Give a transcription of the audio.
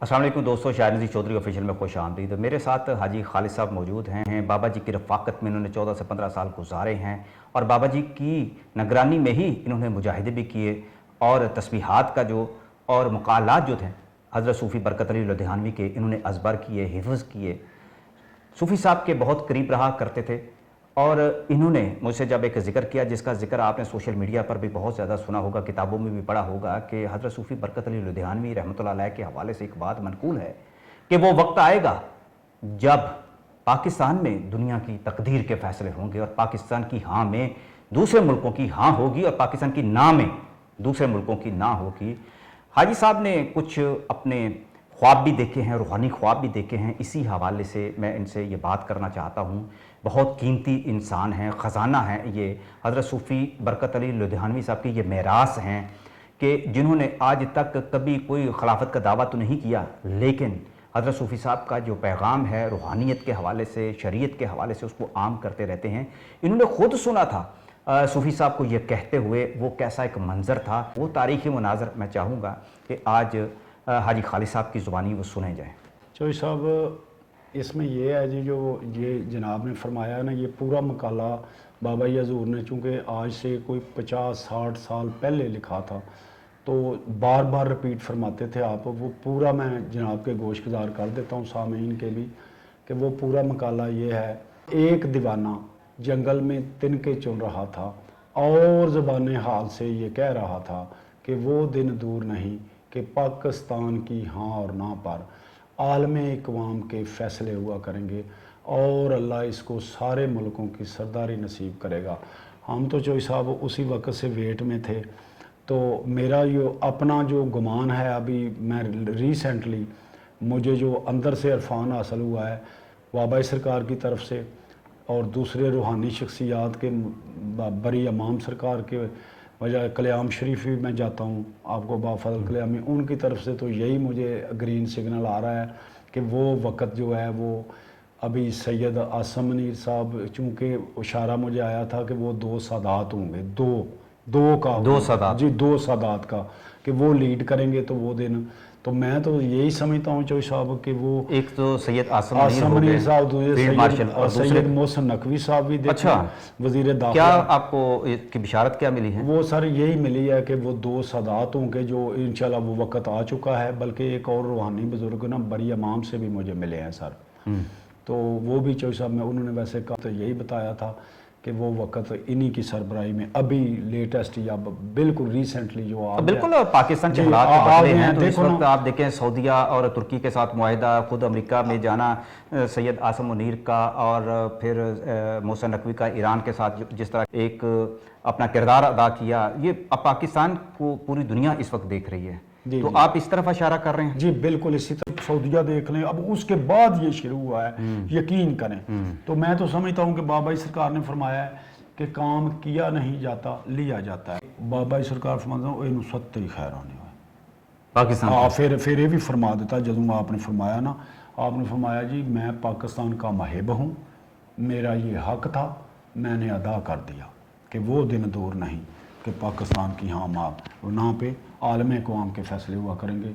अस्सलाम वालेकुम दोस्तों, शायर नज़ीर चौधरी ऑफिशियल में खुश आमदीद। मेरे साथ हाजी खालिद साहब मौजूद हैं। बाबा जी की रफ़ाकत में इन्होंने 14 से 15 साल गुजारे हैं और बाबा जी की निगरानी में ही इन्होंने मुजाहिदे भी किए और तस्बीहात का जो और मक़ालात जो थे हज़रत सूफ़ी बरकत अली लुधियानवी के इन्होंने अज़बर किए, हिफ़्ज़ किए। सूफ़ी साहब के बहुत करीब रहा करते थे और इन्होंने मुझसे जब एक ज़िक्र किया जिसका ज़िक्र आपने सोशल मीडिया पर भी बहुत ज़्यादा सुना होगा, किताबों में भी पढ़ा होगा कि हज़रत सूफ़ी बरकत अली लुधियानवी रहमतुल्लाह अलैह के हवाले से एक बात मनक़ूल है कि वो वक्त आएगा जब पाकिस्तान में दुनिया की तकदीर के फ़ैसले होंगे और पाकिस्तान की हाँ में दूसरे मुल्कों की हाँ होगी और पाकिस्तान की ना में दूसरे मुल्कों की ना होगी। हाजी साहब ने कुछ अपने ख्वाब भी देखे हैं, रूहानी ख्वाब भी देखे हैं। इसी हवाले से मैं इनसे ये बात करना चाहता हूँ। बहुत कीमती इंसान हैं, ख़जाना है ये हज़रत सूफ़ी बरकत अली लुधियानवी साहब के ये मेरास हैं कि जिन्होंने आज तक कभी कोई खिलाफत का दावा तो नहीं किया, लेकिन हज़रत सूफ़ी साहब का जो पैगाम है रूहानियत के हवाले से, शरीयत के हवाले से उसको आम करते रहते हैं। इन्होंने ख़ुद सुना था सूफ़ी साहब को ये कहते हुए, वो कैसा एक मंज़र था, वो तारीख़ी मुनाज़र मैं चाहूँगा कि आज हाजी खालिद साहब की ज़ुबानी वो सुने जाएँ। चौधरी साहब, इसमें ये है जी, जो ये जनाब ने फरमाया ना, ये पूरा मकाला बाबा हजूर ने चूँकि आज से कोई 50-60 साल पहले लिखा था, तो बार बार रिपीट फरमाते थे आप। वो पूरा मैं जनाब के गोशगुजार कर देता हूँ सामीन के भी कि वो पूरा मकाला ये है। एक दीवाना जंगल में तिनके चुन रहा था और ज़बान हाल से ये कह रहा था कि वो दिन दूर नहीं कि पाकिस्तान की हाँ और ना पर आलम इक़वाम के फ़ैसले हुआ करेंगे और अल्लाह इसको सारे मुल्कों की सरदारी नसीब करेगा। हम तो चौधरी साहब उसी वक्त से वेट में थे। तो मेरा ये अपना जो गुमान है, अभी मैं रिसेंटली मुझे जो अंदर से इरफान हासिल हुआ है बाबा सरकार की तरफ से और दूसरे रूहानी शख्सियात के बरी इमाम सरकार के वजह कल्याम शरीफ भी मैं जाता हूँ, आपको बाफल कल्यामी उनकी तरफ से, तो यही मुझे ग्रीन सिग्नल आ रहा है कि वो वक़्त जो है वो अभी सैयद आसम मुनीर साहब, चूँकि इशारा मुझे आया था कि वो दो सादात होंगे, दो सादात जी, दो सादात का कि वो लीड करेंगे, तो वो दिन तो मैं तो यही समझता हूँ चौधरी साहब कि वो एक तो सैयद आसम मुनीर साहब, सैयद मोहसिन नकवी साहब भी देखे। अच्छा, वज़ीर दाखिला। क्या आपको इसकी बिशारत क्या मिली है? वो सर यही मिली है कि वो दो सादात होंगे, जो इंशाल्लाह वो वक़्त आ चुका है। बल्कि एक और रूहानी बुजुर्ग ना बरी इमाम से भी मुझे मिले हैं सर, तो वो भी चौधरी साहब में उन्होंने वैसे कहा तो यही बताया था कि वो वक़्त इन्हीं की सरबराही में अभी लेटेस्ट या बिल्कुल रिसेंटली जो आप बिल्कुल पाकिस्तान के हालात बदले हैं, तो इस वक्त आप देखें सऊदीया और तुर्की के साथ मुआहिदा, खुद अमेरिका में जाना सैयद आसम मुनीर का और फिर मोहसिन नकवी का ईरान के साथ जिस तरह एक अपना किरदार अदा किया, ये अब पाकिस्तान को पूरी दुनिया इस वक्त देख रही है। तो आप इस तरफ इशारा कर रहे हैं? जी बिल्कुल, इसी तरह सऊदीया देख लें, अब उसके बाद ये शुरू हुआ है, यकीन करें। तो मैं तो समझता हूँ कि बाबा सरकार ने फरमाया है कि काम किया नहीं जाता, लिया जाता है। बाबा सरकार फरमाते हैं इनू सत्ते ही खैर आने पाकिस्तान। हाँ, फिर ये भी फरमा देता जदों आपने फरमाया ना, आपने फरमाया जी मैं पाकिस्तान का महब हूँ, मेरा ये हक था, मैंने अदा कर दिया कि वो दिन दूर नहीं कि पाकिस्तान की हाँ माँ ना पे आलम इक़वाम के फ़ैसले हुआ करेंगे।